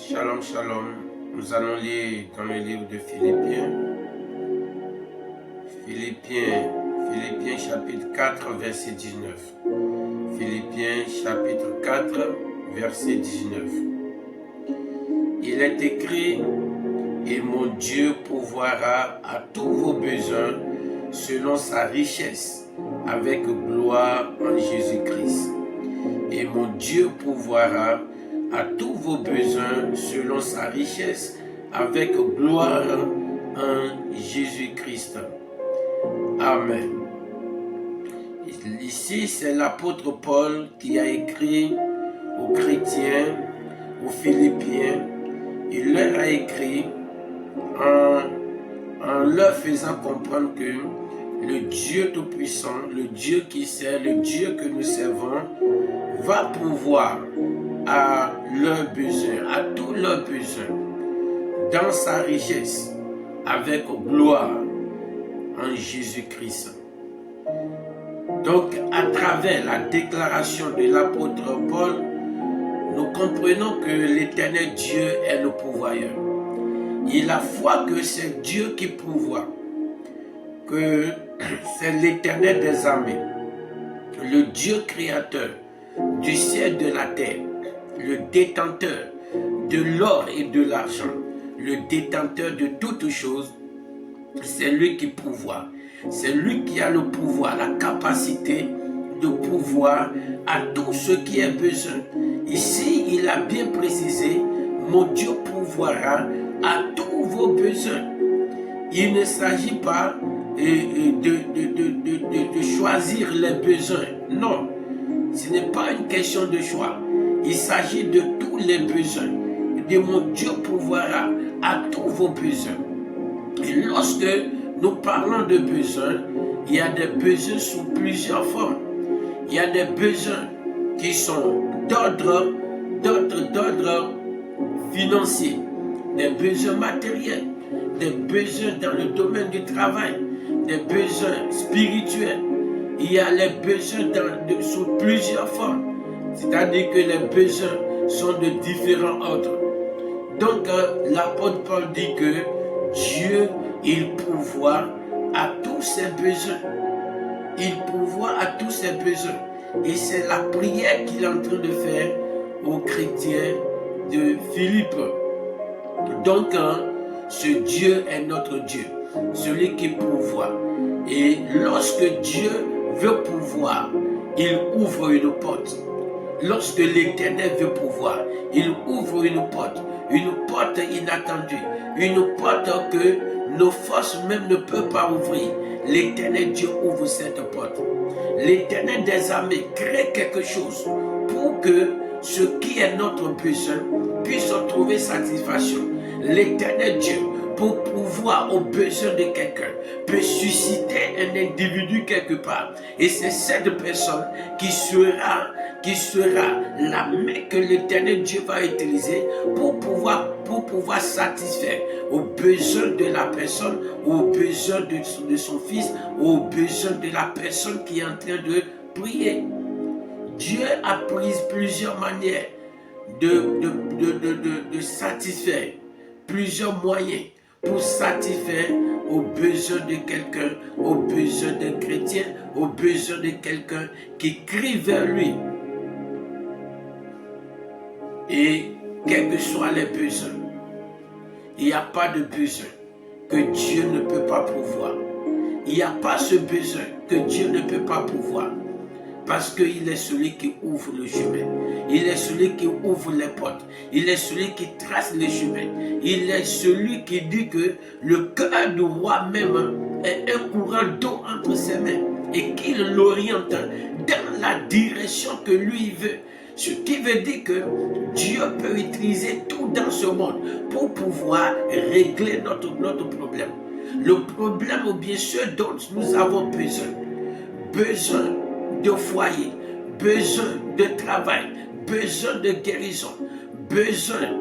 Shalom, shalom. Nous allons lire dans le livre de Philippiens. Philippiens chapitre 4, verset 19. Philippiens chapitre 4, verset 19. Il est écrit, et mon Dieu pourvoira à tous vos besoins selon sa richesse, avec gloire en Jésus-Christ. Et mon Dieu pourvoira à tous vos besoins selon sa richesse, avec gloire en Jésus-Christ. Amen. Ici, c'est l'apôtre Paul qui a écrit aux chrétiens, aux Philippiens. Il leur a écrit en leur faisant comprendre que le Dieu Tout-Puissant, le Dieu qui sert, le Dieu que nous servons, va pourvoir à leurs besoins, à tous leurs besoins, dans sa richesse, avec gloire en Jésus-Christ. Donc, à travers la déclaration de l'apôtre Paul, nous comprenons que l'Éternel Dieu est le pourvoyeur. Il a foi que c'est Dieu qui pourvoit, que c'est l'Éternel des armées, le Dieu créateur du ciel et de la terre, le détenteur de l'or et de l'argent, le détenteur de toutes choses. C'est lui qui pourvoit. C'est lui qui a le pouvoir, la capacité de pouvoir à tout ce qui est besoin. Ici, il a bien précisé, mon Dieu pourvoira à tous vos besoins. Il ne s'agit pas de choisir les besoins. Non, ce n'est pas une question de choix. Il s'agit de tous les besoins. De mon Dieu pourvoira à tous vos besoins. Et lorsque nous parlons de besoins, il y a des besoins sous plusieurs formes. Il y a des besoins qui sont d'ordre financier, des besoins matériels, des besoins dans le domaine du travail, des besoins spirituels. Il y a les besoins sous plusieurs formes. C'est-à-dire que les besoins sont de différents ordres. Donc, l'apôtre Paul dit que Dieu, il pourvoit à tous ses besoins. Il pourvoit à tous ses besoins. Et c'est la prière qu'il est en train de faire aux chrétiens de Philippe. Donc, ce Dieu est notre Dieu, celui qui pourvoit. Et lorsque Dieu veut pourvoir, il ouvre une porte. Lorsque l'Éternel veut pouvoir, il ouvre une porte inattendue, une porte que nos forces même ne peuvent pas ouvrir. L'Éternel Dieu ouvre cette porte. L'Éternel des armées crée quelque chose pour que ce qui est notre besoin puisse trouver satisfaction. L'Éternel Dieu, pour pouvoir aux besoins de quelqu'un, peut susciter un individu quelque part. Et c'est cette personne qui sera la main que l'Éternel Dieu va utiliser pour pouvoir satisfaire aux besoins de la personne, aux besoins de son fils, aux besoins de la personne qui est en train de prier. Dieu a pris plusieurs manières de satisfaire, plusieurs moyens pour satisfaire aux besoins de quelqu'un, aux besoins d'un chrétien, aux besoins de quelqu'un qui crie vers lui. Et quels que soient les besoins, il n'y a pas de besoin que Dieu ne peut pas pourvoir. Il n'y a pas ce besoin que Dieu ne peut pas pourvoir. Parce qu'il est celui qui ouvre le chemin. Il est celui qui ouvre les portes. Il est celui qui trace les chemins. Il est celui qui dit que le cœur du roi même est un courant d'eau entre ses mains et qu'il l'oriente dans la direction que lui veut. Ce qui veut dire que Dieu peut utiliser tout dans ce monde pour pouvoir régler notre problème. Le problème ou bien ce dont nous avons besoin de foyer, besoin de travail, besoin de guérison, besoin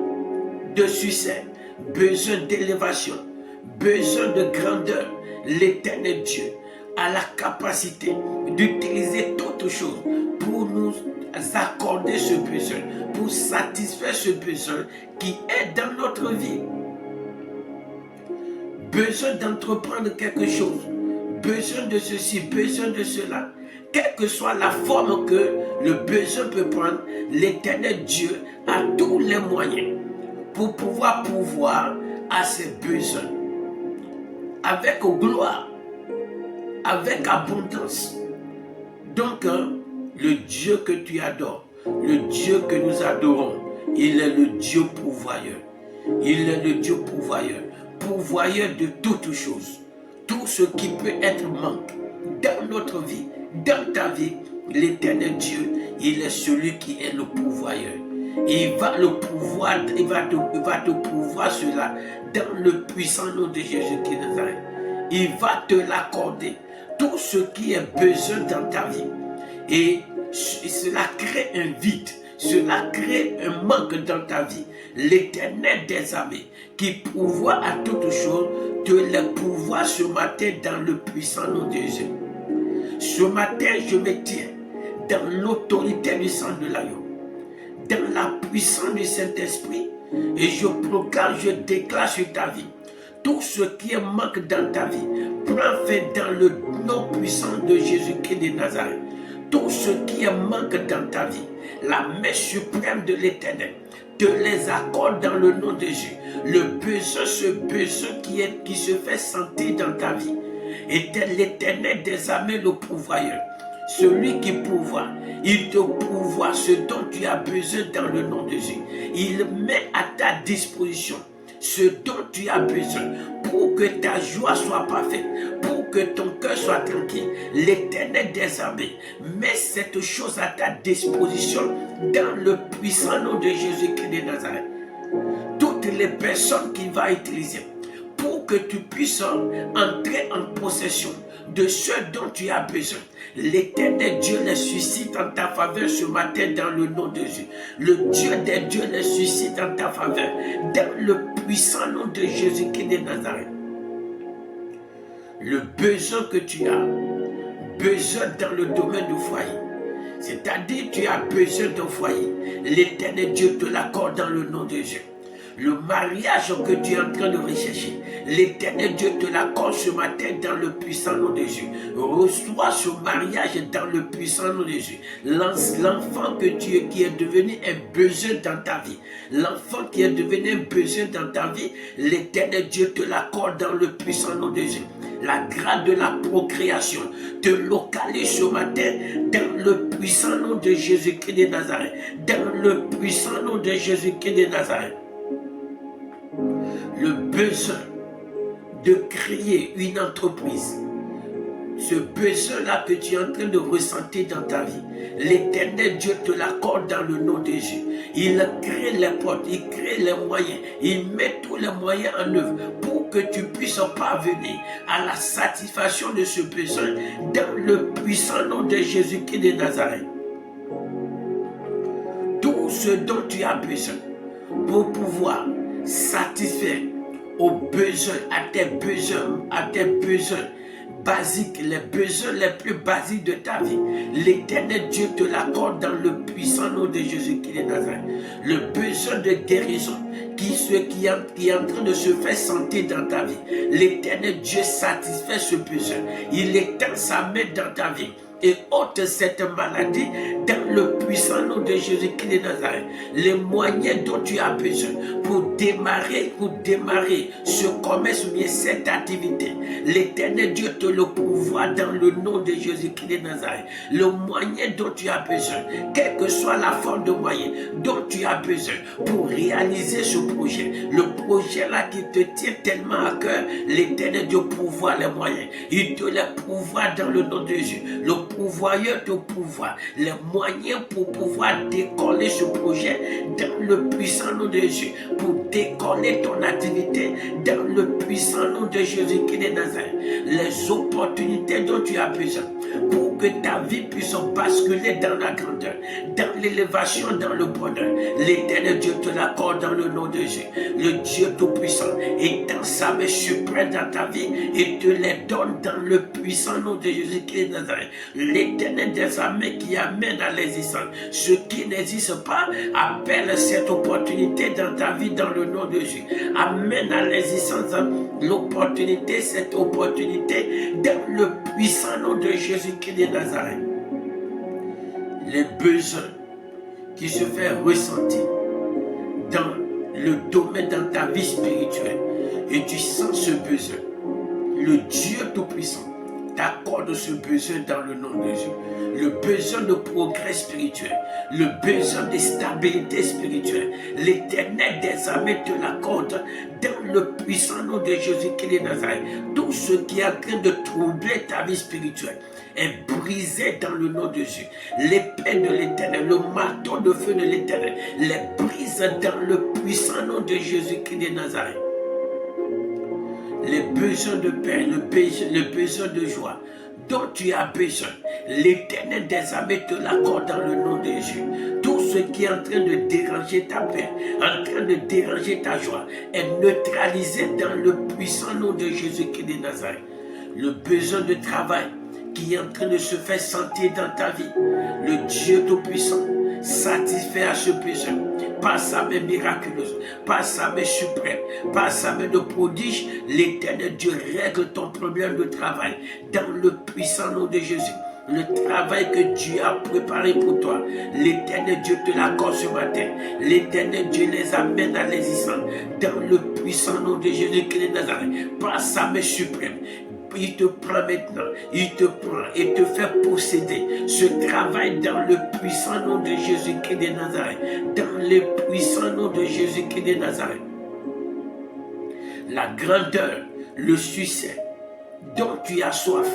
de succès, besoin d'élévation, besoin de grandeur. L'Éternel Dieu a la capacité d'utiliser toutes choses pour nous accorder ce besoin, pour satisfaire ce besoin qui est dans notre vie. Besoin d'entreprendre quelque chose, besoin de ceci, besoin de cela. Quelle que soit la forme que le besoin peut prendre, l'Éternel Dieu a tous les moyens pour pouvoir pourvoir à ses besoins. Avec gloire, avec abondance. Donc, le Dieu que tu adores, le Dieu que nous adorons, il est le Dieu pourvoyeur. Il est le Dieu pourvoyeur, pourvoyeur de toutes choses. Tout ce qui peut être manque dans notre vie, dans ta vie, l'Éternel Dieu, il est celui qui est le pourvoyeur. Il va le pouvoir, il va te pouvoir cela dans le puissant nom de Jésus-Christ de Nazareth. Il va te l'accorder, tout ce qui est besoin dans ta vie. Et cela crée un vide, cela crée un manque dans ta vie. L'Éternel des armées, qui pourvoit à toutes choses, te les pourvoit ce matin dans le puissant nom de Jésus. Ce matin, je me tiens dans l'autorité du sang de l'agneau, dans la puissance du Saint-Esprit, et je proclame, je déclare sur ta vie, tout ce qui est manque dans ta vie, prends fin dans le nom puissant de Jésus-Christ de Nazareth. Tout ce qui est manque dans ta vie, la main suprême de l'Éternel te les accorde dans le nom de Jésus. Le besoin, ce besoin qui se fait sentir dans ta vie, est l'Éternel des armées, le pourvoyeur. Celui qui pourvoit, il te pourvoit ce dont tu as besoin dans le nom de Jésus. Il met à ta disposition ce dont tu as besoin pour que ta joie soit parfaite, pour que ton cœur soit tranquille. L'Éternel des armées met cette chose à ta disposition dans le puissant nom de Jésus-Christ de Nazareth. Toutes les personnes qu'il va utiliser pour que tu puisses entrer en possession de ce dont tu as besoin, l'Éternel Dieu les suscite en ta faveur ce matin dans le nom de Jésus. Le Dieu des dieux les suscite en ta faveur dans le puissant nom de Jésus-Christ de Nazareth. Le besoin que tu as, besoin dans le domaine du foyer, c'est-à-dire tu as besoin d'un foyer, l'Éternel Dieu te l'accorde dans le nom de Jésus. Le mariage que tu es en train de rechercher, l'Éternel Dieu te l'accorde ce matin dans le puissant nom de Jésus. Reçois ce mariage dans le puissant nom de Jésus. L'enfant qui est devenu un besoin dans ta vie, l'enfant qui est devenu un besoin dans ta vie, l'Éternel Dieu te l'accorde dans le puissant nom de Jésus. La grâce de la procréation te localise ce matin dans le puissant nom de Jésus-Christ de Nazareth. Dans le puissant nom de Jésus-Christ de Nazareth. Le besoin de créer une entreprise, ce besoin-là que tu es en train de ressentir dans ta vie, l'Éternel Dieu te l'accorde dans le nom de Jésus. Il crée les portes, il crée les moyens, il met tous les moyens en œuvre pour que tu puisses parvenir à la satisfaction de ce besoin dans le puissant nom de Jésus-Christ de Nazareth. Tout ce dont tu as besoin pour pouvoir satisfaire aux besoins, à tes besoins basiques, les besoins les plus basiques de ta vie, l'Éternel Dieu te l'accorde dans le puissant nom de Jésus-Christ de Nazareth. Le besoin de guérison qui est en train de se faire sentir dans ta vie, l'Éternel Dieu satisfait ce besoin. Il étend sa main dans ta vie et ôte cette maladie dans le puissant nom de Jésus-Christ de Nazareth. Les moyens dont tu as besoin pour démarrer ce commerce ou bien cette activité, l'Éternel Dieu te le pourvoit dans le nom de Jésus-Christ de Nazareth. Le moyen dont tu as besoin, quelle que soit la forme de moyen dont tu as besoin pour réaliser ce projet, le projet là qui te tient tellement à cœur, l'Éternel Dieu pourvoit les moyens. Il te les pourvoit dans le nom de Jésus. Le pourvoyeur te pourvoit les moyens pour pouvoir décoller ce projet dans le puissant nom de Jésus, pour décoller ton activité dans le puissant nom de Jésus-Christ de Nazareth. Les opportunités dont tu as besoin pour pour que ta vie puisse basculer dans la grandeur, dans l'élévation, dans le bonheur. L'Éternel Dieu te l'accorde dans le nom de Jésus. Le Dieu Tout-Puissant étend sa main suprême dans ta vie et te les donne dans le puissant nom de Jésus-Christ de Nazareth. L'Éternel des armées qui amène à l'existence. Ceux qui n'existent pas appellent cette opportunité dans ta vie dans le nom de Jésus. Amène à l'existence l'opportunité, cette opportunité dans le puissant nom de Jésus-Christ de Nazareth. Les besoins qui se font ressentir dans le domaine, dans ta vie spirituelle, et tu sens ce besoin, le Dieu Tout-Puissant t'accorde ce besoin dans le nom de Jésus. Le besoin de progrès spirituel, le besoin de stabilité spirituelle, l'Éternel des armées te l'accorde dans le puissant nom de Jésus-Christ de Nazareth. Tout ce qui est en train de troubler ta vie spirituelle est brisé dans le nom de Jésus. L'épée de l'Éternel, le marteau de feu de l'Éternel, les brise dans le puissant nom de Jésus-Christ de Nazareth. Les besoins de paix, le besoin de joie dont tu as besoin, l'Éternel des armées te l'accorde dans le nom de Jésus. Tout ce qui est en train de déranger ta paix, en train de déranger ta joie, est neutralisé dans le puissant nom de Jésus-Christ de Nazareth. Le besoin de travail qui est en train de se faire sentir dans ta vie, le Dieu Tout-Puissant satisfait à ce besoin par sa main miraculeuse, par sa main suprême, par sa main de prodige. L'Éternel Dieu règle ton problème de travail dans le puissant nom de Jésus. Le travail que Dieu a préparé pour toi, l'Éternel Dieu te l'accorde ce matin. L'Éternel Dieu les amène à l'existence dans le puissant nom de Jésus-Christ de Nazareth, par sa main suprême. Il te prend maintenant, il te prend et te fait posséder ce travail dans le puissant nom de Jésus-Christ de Nazareth, dans le puissant nom de Jésus-Christ de Nazareth. La grandeur, le succès dont tu as soif,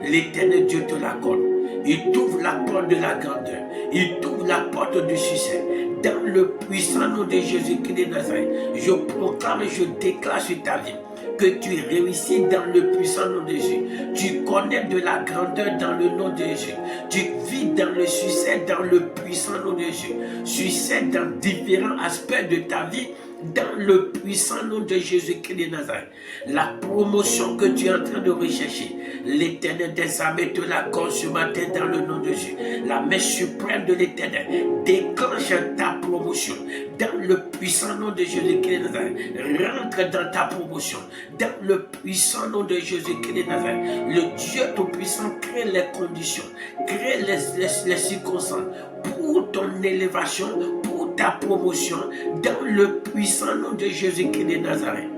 l'Éternel Dieu te l'accorde. Il t'ouvre la porte de la grandeur, il t'ouvre la porte du succès dans le puissant nom de Jésus-Christ de Nazareth. Je proclame et je déclare sur ta vie que tu réussis dans le puissant nom de Jésus. Tu connais de la grandeur dans le nom de Jésus. Tu vis dans le succès dans le puissant nom de Jésus. Succès dans différents aspects de ta vie dans le puissant nom de Jésus-Christ de Nazareth. La promotion que tu es en train de rechercher, l'Éternel des armées te l'accorde ce matin dans le nom de Jésus. La main suprême de l'Éternel déclenche ta promotion dans le puissant nom de Jésus-Christ de Nazareth. Rentre dans ta promotion dans le puissant nom de Jésus-Christ de Nazareth. Le Dieu Tout-Puissant crée les conditions, crée les circonstances pour ton élévation, pour ta promotion dans le puissant nom de Jésus-Christ de Nazareth.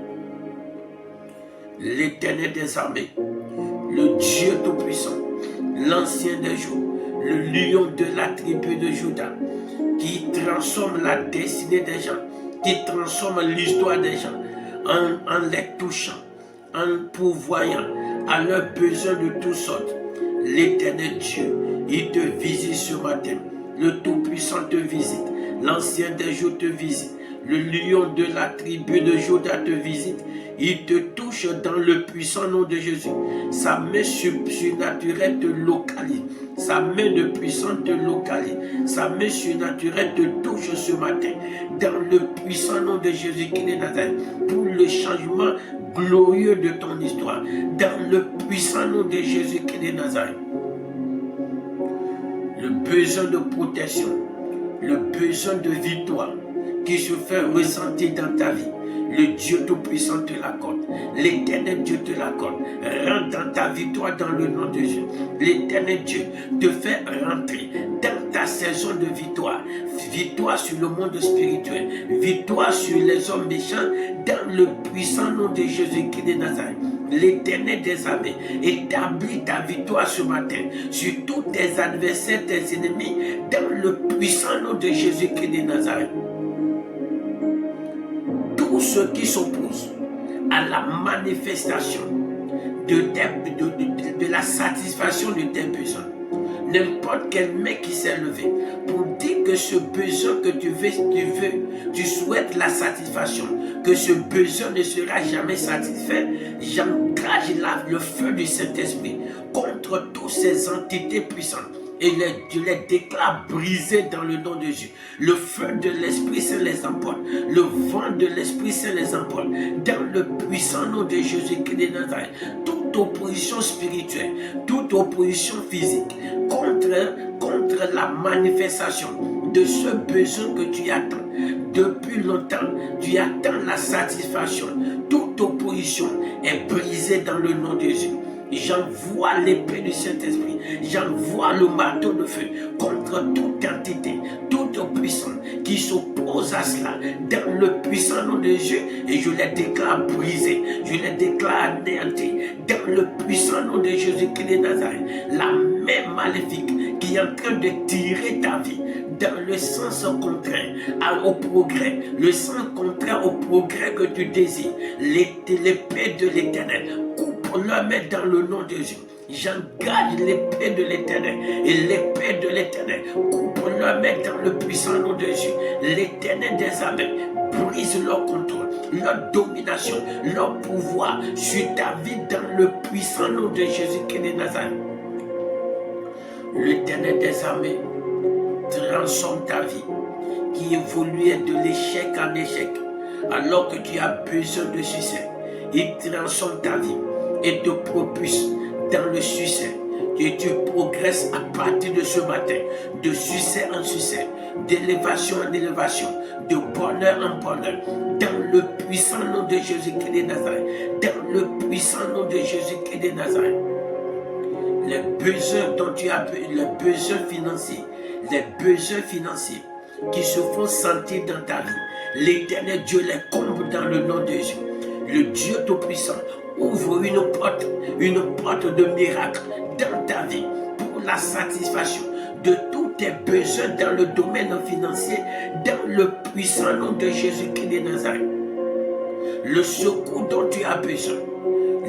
L'Éternel des armées, le Dieu Tout-Puissant, l'Ancien des jours, le lion de la tribu de Juda, qui transforme la destinée des gens, qui transforme l'histoire des gens en les touchant, en pourvoyant à leurs besoins de toutes sortes. L'Éternel Dieu, il te visite ce matin. Le Tout-Puissant te visite. L'Ancien des jours te visite. Le lion de la tribu de Juda te visite. Il te touche dans le puissant nom de Jésus. Sa main surnaturelle te localise. Sa main de puissance te localise. Sa main surnaturelle te touche ce matin. Dans le puissant nom de Jésus-Christ de Nazareth. Pour le changement glorieux de ton histoire. Dans le puissant nom de Jésus-Christ de Nazareth. Le besoin de protection. Le besoin de victoire qui se fait ressentir dans ta vie. Le Dieu Tout-Puissant te l'accorde. L'Éternel Dieu te l'accorde. Rentre dans ta victoire dans le nom de Jésus. L'Éternel Dieu te fait rentrer dans ta saison de victoire. Victoire sur le monde spirituel. Victoire sur les hommes méchants dans le puissant nom de Jésus-Christ de Nazareth. L'Éternel des armées établit ta victoire ce matin sur tous tes adversaires, tes ennemis dans le puissant nom de Jésus-Christ de Nazareth. Tous ceux qui s'opposent à la manifestation de la satisfaction de tes besoins, n'importe quel mec qui s'est levé pour dire que ce besoin que tu souhaites la satisfaction, que ce besoin ne sera jamais satisfait, j'engage le feu du Saint-Esprit contre contre toutes ces entités puissantes. Et je les déclare brisés dans le nom de Jésus. Le feu de l'Esprit Saint les emporte. Le vent de l'Esprit Saint les emporte. Dans le puissant nom de Jésus-Christ de Nazareth. Toute opposition spirituelle, toute opposition physique contre la manifestation de ce besoin que tu attends. Depuis longtemps, tu attends la satisfaction. Toute opposition est brisée dans le nom de Jésus. J'envoie l'épée du Saint-Esprit, j'envoie le marteau de feu contre toute entité, toute puissance qui s'oppose à cela dans le puissant nom de Jésus, et je les déclare brisés, je les déclare anéantis dans le puissant nom de Jésus-Christ de Nazareth. La main maléfique qui est en train de tirer ta vie dans le sens contraire au progrès, le sens contraire au progrès que tu désires, l'épée de l'Éternel coupe-le, met dans le nom de Jésus. J'engage l'épée de l'Éternel et l'épée de l'Éternel coupe-le, met dans le puissant nom de Jésus. L'Éternel des armées brise leur contrôle, leur domination, leur pouvoir sur ta vie dans le puissant nom de Jésus-Christ de Nazareth. L'Éternel des armées transforme ta vie qui évoluait de l'échec en échec alors que tu as besoin de succès. Il transforme ta vie et te propulse dans le succès. Et tu progresses à partir de ce matin, de succès en succès, d'élévation en élévation, de bonheur en bonheur, dans le puissant nom de Jésus-Christ de Nazareth, dans le puissant nom de Jésus-Christ de Nazareth. Les besoins dont tu as, les besoins financiers qui se font sentir dans ta vie, l'Éternel Dieu les comble dans le nom de Jésus. Le Dieu Tout-Puissant ouvre une porte de miracle dans ta vie pour la satisfaction de tous tes besoins dans le domaine financier, dans le puissant nom de Jésus-Christ de Nazareth. Le secours dont tu as besoin,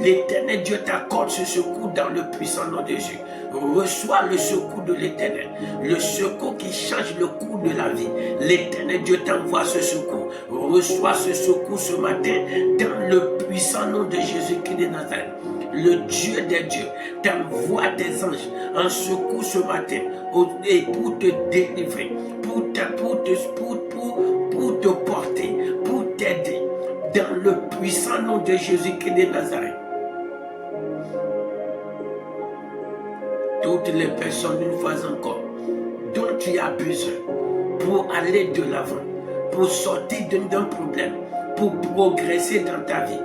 l'Éternel Dieu t'accorde ce secours dans le puissant nom de Jésus. Reçois le secours de l'Éternel, le secours qui change le cours de la vie. L'Éternel Dieu t'envoie ce secours. Reçois ce secours ce matin dans le puissant nom de Jésus-Christ de Nazareth. Le Dieu des dieux t'envoie des anges en secours ce matin et pour te délivrer, pour te porter, pour t'aider dans le puissant nom de Jésus-Christ de Nazareth. Toutes les personnes, une fois encore, dont tu as besoin pour aller de l'avant, pour sortir d'un problème, pour progresser dans ta vie,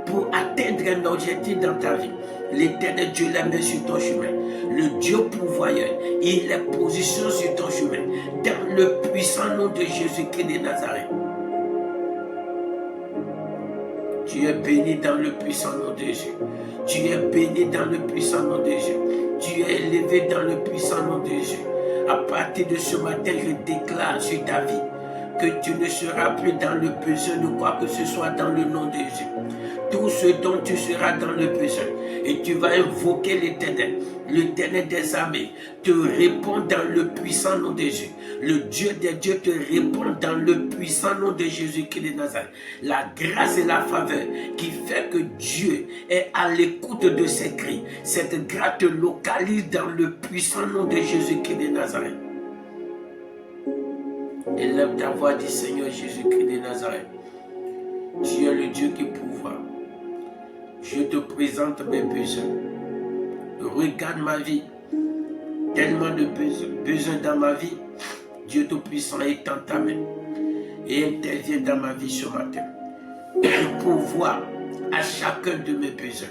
pour atteindre un objectif dans ta vie, l'Éternel Dieu les met sur ton chemin. Le Dieu pourvoyeur, il les positionne sur ton chemin, dans le puissant nom de Jésus-Christ de Nazareth. Tu es béni dans le puissant nom de Jésus. Tu es béni dans le puissant nom de Jésus. Tu es élevé dans le puissant nom de Jésus. À partir de ce matin, je déclare sur ta vie que tu ne seras plus dans le besoin de quoi que ce soit dans le nom de Jésus. Tout ce dont tu seras dans le besoin, et tu vas invoquer l'Éternel, l'Éternel des armées, te répond dans le puissant nom de Jésus. Le Dieu des dieux te répond dans le puissant nom de Jésus-Christ de Nazareth. La grâce et la faveur qui fait que Dieu est à l'écoute de ses cris, cette grâce te localise dans le puissant nom de Jésus-Christ de Nazareth. Élève ta voix, dit Seigneur Jésus-Christ de Nazareth. Tu es le Dieu qui pourvoit. Je te présente mes besoins. Regarde ma vie. Tellement de besoins dans ma vie. Dieu Tout-Puissant étend ta main et intervient dans ma vie ce matin. Pour voir à chacun de mes besoins.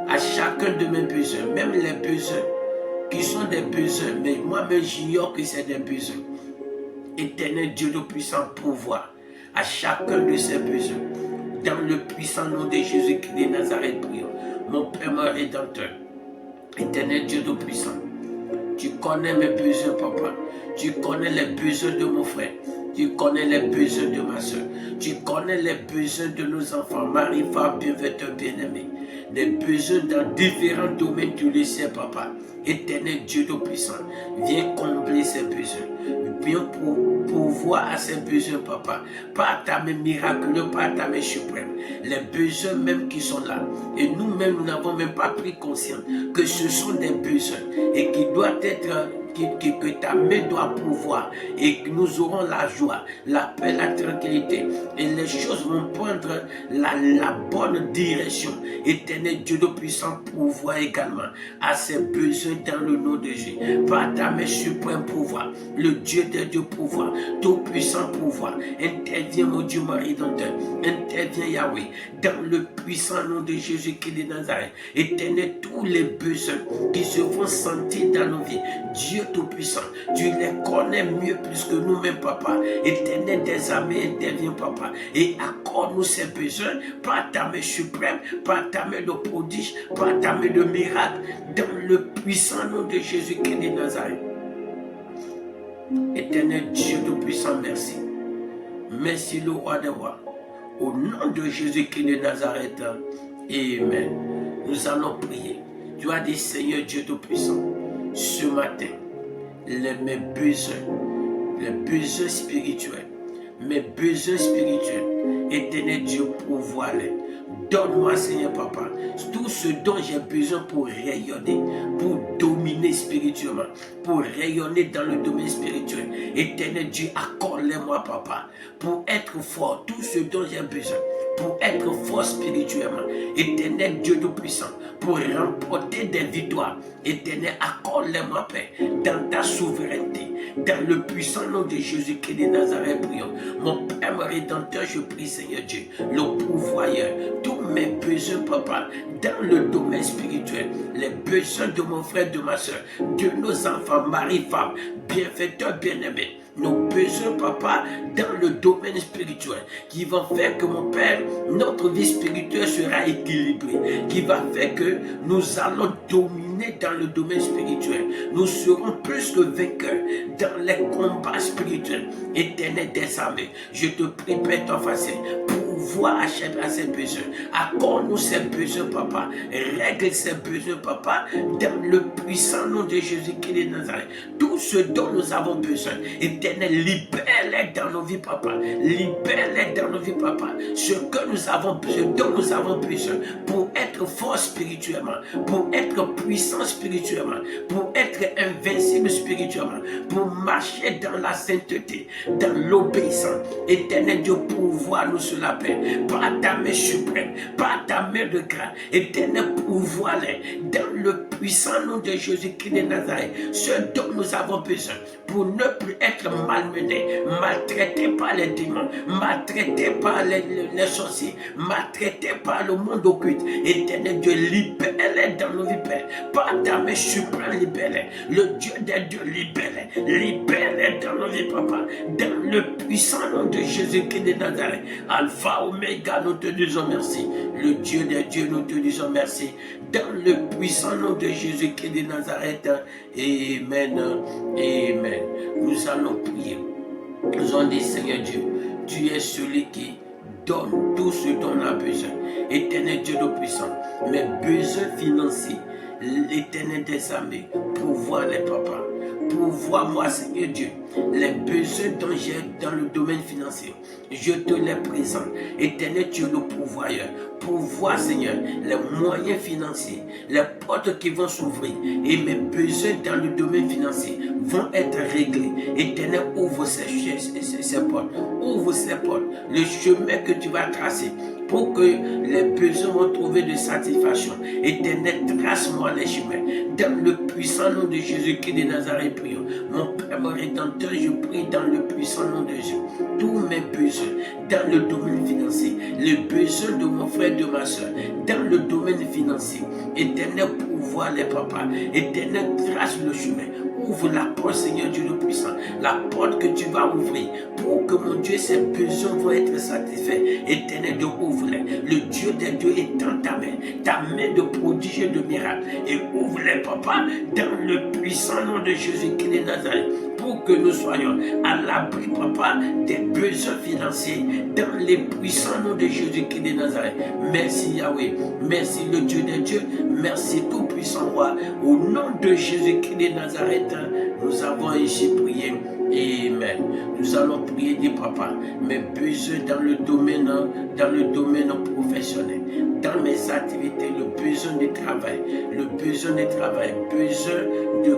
À chacun de mes besoins. Même les besoins qui sont des besoins. Mais moi-même j'ignore que c'est des besoins. Éternel Dieu Tout-Puissant, pourvoir à chacun de ses besoins. Dans le puissant nom de Jésus-Christ de Nazareth, prions. Mon Père, mon Rédempteur, Éternel Dieu Tout-Puissant, tu connais mes besoins, Papa. Tu connais les besoins de mon frère. Tu connais les besoins de ma soeur. Tu connais les besoins de nos enfants. Marie, femme, bien-aimée. Les besoins dans différents domaines, tu le sais, Papa. Éternel Dieu Tout-Puissant, viens combler ces besoins. viens pourvoir à ces besoins, papa, par ta main miraculeuse, par ta main suprême. Les besoins même qui sont là. Et nous-mêmes, nous n'avons même pas pris conscience que ce sont des besoins et qui doivent être... Que ta main doit pouvoir et que nous aurons la joie, la paix, la tranquillité et les choses vont prendre la bonne direction. Éternel Dieu de puissant pouvoir également à ses besoins dans le nom de Jésus. Par ta main suprême pouvoir, le Dieu des dieux pouvoir, tout puissant pouvoir, intervient mon Dieu mon rédempteur, intervient Yahweh dans le puissant nom de Jésus qui est de Nazareth. Éternel, tous les besoins qui se font sentir dans nos vies, Dieu Tout-Puissant, tu les connais mieux plus que nous-mêmes, papa. Éternel des armées, intervient, papa, et accorde-nous ces besoins par ta main suprême, par ta main de prodige, par ta main de miracle, dans le puissant nom de Jésus-Christ de Nazareth. Éternel Dieu Tout-Puissant, merci. Merci le roi des rois. Au nom de Jésus-Christ de Nazareth, amen. Nous allons prier. Tu as dit, Seigneur Dieu Tout-Puissant, ce matin, mes besoins spirituels, éternel Dieu, pourvois-les. Donne-moi, Seigneur Papa, tout ce dont j'ai besoin pour rayonner, pour dominer spirituellement, pour rayonner dans le domaine spirituel. Éternel Dieu, accorde-les-moi, Papa, pour être fort, tout ce dont j'ai besoin, pour être fort spirituellement. Éternel Dieu Tout-Puissant, pour remporter des victoires. Éternel, accorde-les-moi, Père, dans ta souveraineté, dans le puissant nom de Jésus-Christ de Nazareth, prions. Mon Père, mon Rédempteur, je prie, Seigneur Dieu, le pourvoyeur, tous mes besoins, Papa, dans le domaine spirituel, les besoins de mon frère, de ma soeur, de nos enfants, mari, femme, bienfaiteurs, bien-aimés, nos besoins, papa, dans le domaine spirituel, qui vont faire que, mon Père, notre vie spirituelle sera équilibrée, qui va faire que nous allons dominer dans le domaine spirituel. Nous serons plus que vainqueurs dans les combats spirituels. Éternel des armées, je te prie, Père, ton facile, pouvoir à ses besoins. Accorde-nous ces besoins, papa. Règle ces besoins, papa, dans le puissant nom de Jésus-Christ de Nazareth. Tout ce dont nous avons besoin, Éternel, libère-les dans nos vies, papa. Libère-les dans nos vies, papa. Ce que nous avons besoin, dont nous avons besoin, pour être fort spirituellement, pour être puissant spirituellement, pour être invincible spirituellement, pour marcher dans la sainteté, dans l'obéissance. Éternel Dieu, pouvoir nous sur la paix. Par ta main suprême, par ta main de grâce, Éternel, pourvois-les dans le puissant nom de Jésus-Christ de Nazareth, ce dont nous avons besoin pour ne plus être malmenés, maltraités par les démons, maltraités par les sorciers, maltraités par le monde occulte. Éternel Dieu, libère-les dans nos vies, Père. Par ta main suprême, libère-les. Le Dieu des dieux, libère-les. Libère-les dans nos vies, papa. Dans le puissant nom de Jésus-Christ de Nazareth. Alpha, Oméga, nous te disons merci. Le Dieu des dieux, nous te disons merci. Dans le puissant nom de Jésus-Christ de Nazareth. Amen. Amen. Nous allons prier. Nous allons dire, Seigneur Dieu, tu es celui qui donne tout ce dont on a besoin. Éternel Dieu de puissant, mes besoins financiers, l'Éternel des armées, pourvois les papas. Pourvois-moi, Seigneur Dieu, les besoins dont j'ai dans le domaine financier. Je te les présente. Éternel, tu es le pourvoyeur. Pourvois, Seigneur, les moyens financiers, les portes qui vont s'ouvrir et mes besoins dans le domaine financier vont être réglés. Éternel, ouvre ces portes. Ouvre ces portes. Le chemin que tu vas tracer pour que les besoins vont trouver de satisfaction. Éternel, trace-moi les chemins. Dans le puissant nom de Jésus-Christ de Nazareth, prions. Mon Père, mon Rédempteur, je prie dans le puissant nom de Jésus. Tous mes besoins dans le domaine financier, les besoins de mon frère et de ma soeur, dans le domaine financier. Éternel, pourvois les papas. Éternel, trace le chemin. Ouvre la porte, Seigneur Dieu le puissant. La porte que tu vas ouvrir pour que, mon Dieu, ces besoins vont être satisfaits. Éternel, de ouvre-les. Le Dieu des dieux est dans ta main de prodige et de miracle. Et ouvre-les, papa, dans le puissant nom de Jésus-Christ de Nazareth, pour que nous soyons à l'abri, papa, des besoins financiers, dans les puissants noms de Jésus-Christ de Nazareth. Merci Yahweh, merci le Dieu des dieux, merci tout-puissant roi. Au nom de Jésus-Christ de Nazareth, nous avons ici prié. Amen. Nous allons prier, dit papa, mes besoins dans le domaine professionnel, dans mes activités, le besoin de travail, besoin de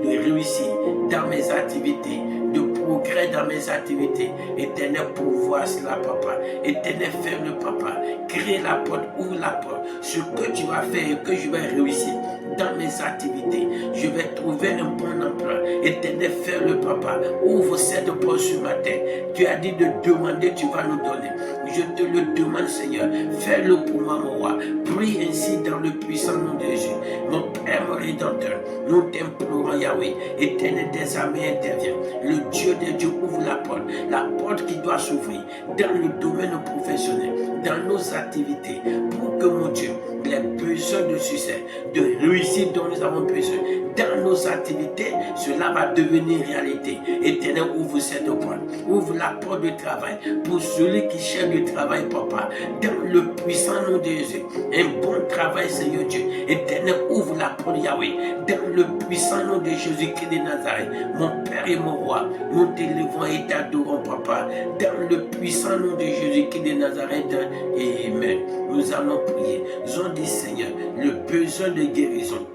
réussir dans mes activités, de progrès dans mes activités. Éternel, pourvois cela, papa. Éternel, ferme le papa. Crée la porte, ouvre la porte. Ce que tu vas faire et que je vais réussir dans mes activités, je vais trouver un bon emploi. Éternel, ferme le papa. Ouvre cette porte ce matin. Tu as dit de demander, tu vas nous donner. Je te le demande, Seigneur. Fais-le pour moi, mon roi. Prie ainsi dans le puissant nom de Jésus. Mon Père, mon Rédempteur, nous t'implorons, Yahweh. Éternel des armées, intervient. Le Dieu des dieux ouvre la porte qui doit s'ouvrir dans le domaine professionnel, dans nos activités, pour que, mon Dieu, les besoins de succès, de réussite dont nous avons besoin, dans nos activités, cela va devenir réalité. Éternel, ouvre cette porte. Ouvre la porte de travail pour celui qui cherche du travail, papa, dans le puissant nom de Jésus. Un bon travail, Seigneur Dieu. Éternel, ouvre la porte, Yahweh, dans le puissant nom de Jésus-Christ de Nazareth. Mon Père et mon roi, nous t'élevons et t'adorons, papa, dans le puissant nom de Jésus-Christ de Nazareth. Amen. Nous allons prier. Nous avons dit, Seigneur, le besoin de guérison,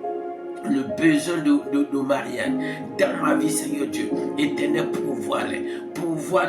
le besoin de mariage dans ma vie, Seigneur Dieu. Éternel, pourvois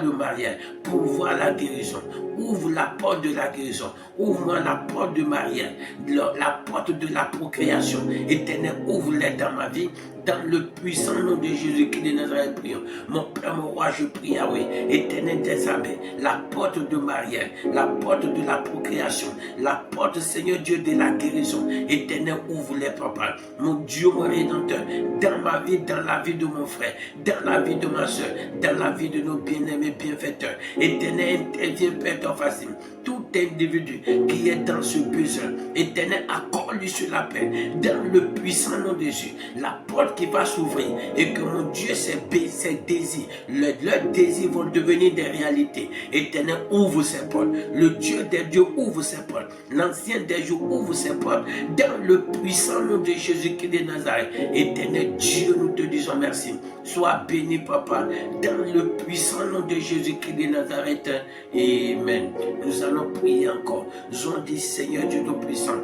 le mariage, pourvois la guérison. Ouvre la porte de la guérison. Ouvre-moi la porte de mariage, la porte de la procréation. Éternel, ouvre-les dans ma vie, dans le puissant nom de Jésus-Christ de Nazareth, prions. Mon Père, mon roi, je prie, Yahweh, Éternel des armées, la porte de mariage, la porte de la procréation, la porte, Seigneur Dieu, de la guérison. Éternel, ouvre-les, papa. Mon Dieu, mon Rédempteur, dans ma vie, dans la vie de mon frère, dans la vie de ma soeur, dans la vie de nos bien-aimés bienfaiteurs. Éternel, interviens, Père, ton facile. Tout individu qui est dans ce besoin, Éternel, accorde-lui sur la paix, dans le puissant nom de Jésus, la porte qui va s'ouvrir et que mon Dieu, ses désirs, leurs désirs vont devenir des réalités. Éternel, ouvre ses portes. Le Dieu des dieux ouvre ses portes. L'Ancien des jours ouvre ses portes dans le puissant nom de Jésus-Christ de Nazareth. Éternel Dieu, nous te disons merci. Sois béni, papa, dans le puissant nom de Jésus-Christ de Nazareth. Amen. Nous allons prier encore. Nous avons dit, Seigneur Dieu Tout-Puissant,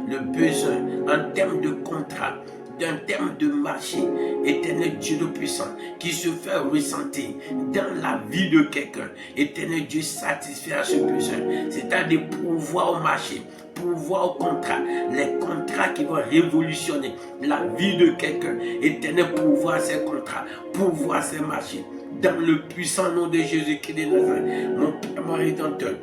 le besoin en termes de contrat, d'un terme de marché, Éternel Dieu Tout-Puissant, qui se fait ressentir dans la vie de quelqu'un. Éternel Dieu, satisfait à ce besoin, c'est-à-dire pouvoir au marché, pouvoir au contrat, les contrats qui vont révolutionner la vie de quelqu'un. Éternel, pouvoir ces contrats, pouvoir ces marchés, dans le puissant nom de Jésus-Christ de Nazareth, mon Père, mon Rédempteur.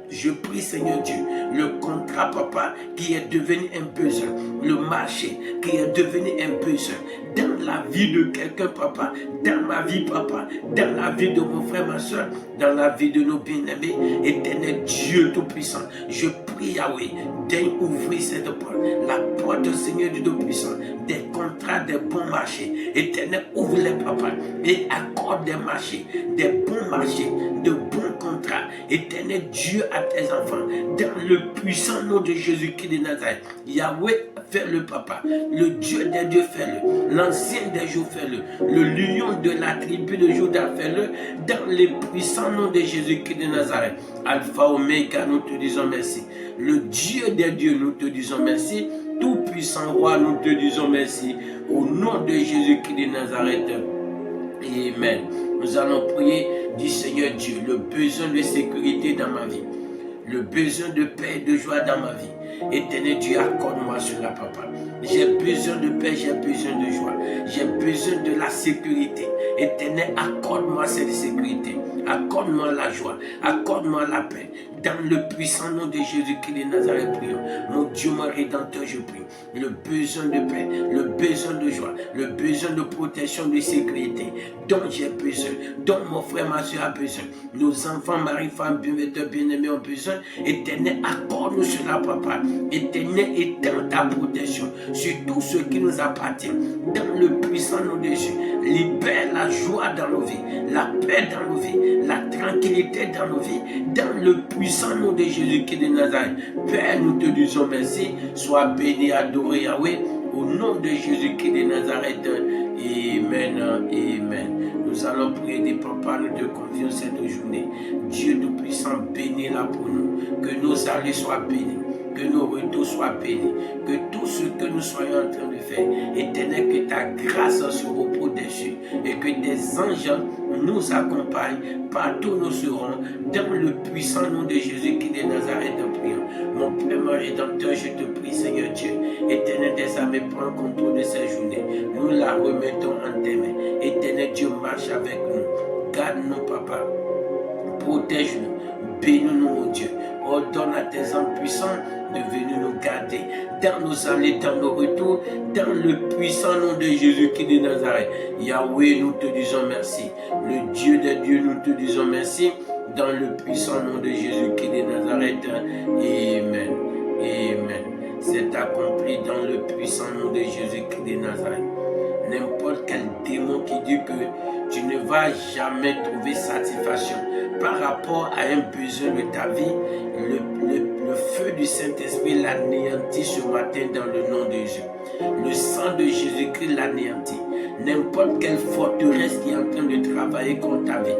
Je prie, Seigneur Dieu, le contrat, papa, qui est devenu un besoin, le marché qui est devenu un besoin dans la vie de quelqu'un, papa, dans ma vie, papa, dans la vie de mon frère, ma soeur, dans la vie de nos bien-aimés. Éternel Dieu Tout-Puissant, je prie, Yahweh, daigne ouvrir cette porte, la porte, Seigneur Dieu Tout-Puissant, des contrats, des bons marchés. Éternel, ouvre-les, papa, et accorde des marchés, des bons marchés, de bons contrats. Éternel Dieu à tes enfants, dans le puissant nom de Jésus-Christ de Nazareth. Yahweh, fais-le, papa. Le Dieu des dieux, fais-le. L'Ancien des jours, fais-le. Le lion de la tribu de Juda, fais-le. Dans le puissant nom de Jésus-Christ de Nazareth. Alpha, Oméga, nous te disons merci. Le Dieu des dieux, nous te disons merci. Tout-puissant roi, nous te disons merci. Au nom de Jésus-Christ de Nazareth. Amen. Nous allons prier du Seigneur Dieu, le besoin de sécurité dans ma vie, le besoin de paix et de joie dans ma vie. Éternel Dieu, accorde-moi cela, papa. J'ai besoin de paix, j'ai besoin de joie, j'ai besoin de la sécurité. Éternel, accorde-moi cette sécurité, accorde-moi la joie, accorde-moi la paix. Dans le puissant nom de Jésus-Christ de Nazareth, prions. Mon Dieu, mon Rédempteur, je prie. Le besoin de paix, le besoin de joie, le besoin de protection, de sécurité, dont j'ai besoin, dont mon frère, ma soeur a besoin. Nos enfants, mari, femme, bien-aimés ont besoin. Éternel, accorde-nous cela, papa. Éternel, étends ta protection sur tout ce qui nous appartient. Dans le puissant nom de Jésus, libère la joie dans nos vies, la paix dans nos vies, la tranquillité dans nos vies. Dans le puissant nom de Jésus-Christ de Nazareth. Père, nous te disons merci. Sois béni, adoré, Yahweh. Au nom de Jésus-Christ de Nazareth. Amen. Amen. Nous allons prier, Papa, nous te convions cette journée. Dieu Tout-Puissant, bénis-la pour nous. Que nos allées soient bénies. Que nos retours soient bénis. Que tout ce que nous soyons en train de faire, Éternel, que ta grâce se repose dessus. Et que des anges nous accompagnent partout où nous serons. Dans le puissant nom de Jésus-Christ de Nazareth, de prions. Mon Père, mon Rédempteur, je te prie, Seigneur Dieu. Éternel des armées, prends contrôle de cette journée. Nous la remettons en tes mains. Éternel Dieu, marche avec nous. Garde-nous, Papa. Protège-nous. Bénis-nous, mon Dieu. Ordonne à tes hommes puissants de venir nous garder dans nos allées, dans nos retours, dans le puissant nom de Jésus-Christ de Nazareth. Yahweh, nous te disons merci. Le Dieu des dieux, nous te disons merci. Dans le puissant nom de Jésus-Christ de Nazareth. Amen. Amen. C'est accompli dans le puissant nom de Jésus-Christ de Nazareth. N'importe quel démon qui dit que tu ne vas jamais trouver satisfaction par rapport à un besoin de ta vie, le feu du Saint-Esprit l'anéantit ce matin dans le nom de Jésus. Le sang de Jésus-Christ l'anéantit. N'importe quelle forteresse qui est en train de travailler contre ta vie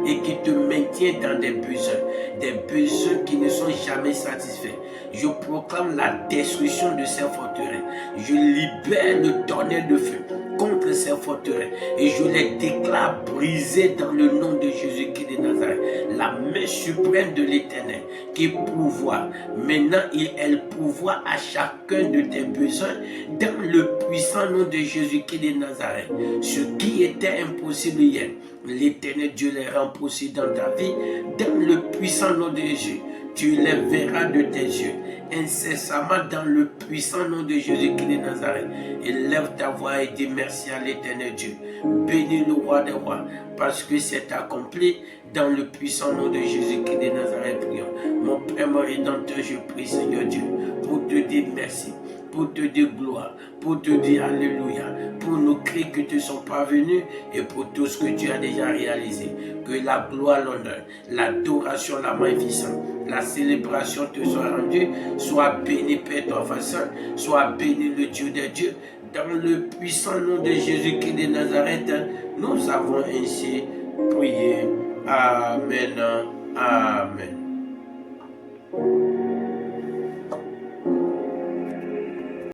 et qui te maintient dans des besoins qui ne sont jamais satisfaits. Je proclame la destruction de ces forteresses. Je libère le tonnerre de feu contre ces forteresses et je les déclare brisées dans le nom de Jésus-Christ de Nazareth. La main suprême de l'Éternel qui pourvoit. Maintenant, elle pourvoit à chacun de tes besoins dans le puissant nom de Jésus-Christ de Nazareth. Ce qui était impossible hier, l'Éternel Dieu les rend possible dans ta vie dans le puissant nom de Jésus. Tu les verras de tes yeux incessamment dans le puissant nom de Jésus-Christ de Nazareth. Élève ta voix et dis merci à l'Éternel Dieu. Bénis le roi des rois parce que c'est accompli dans le puissant nom de Jésus-Christ de Nazareth. Prions. Mon Père, mon Rédempteur, je prie, Seigneur Dieu, pour te dire merci, pour te dire gloire, pour te dire alléluia, pour nos cris que tu sont parvenus et pour tout ce que tu as déjà réalisé. Que la gloire, l'honneur, l'adoration, la magnificence, la célébration te soit rendue. Sois béni, Père, ton Saint, sois béni le Dieu des dieux. Dans le puissant nom de Jésus-Christ de Nazareth, nous avons ainsi prié. Amen. Amen.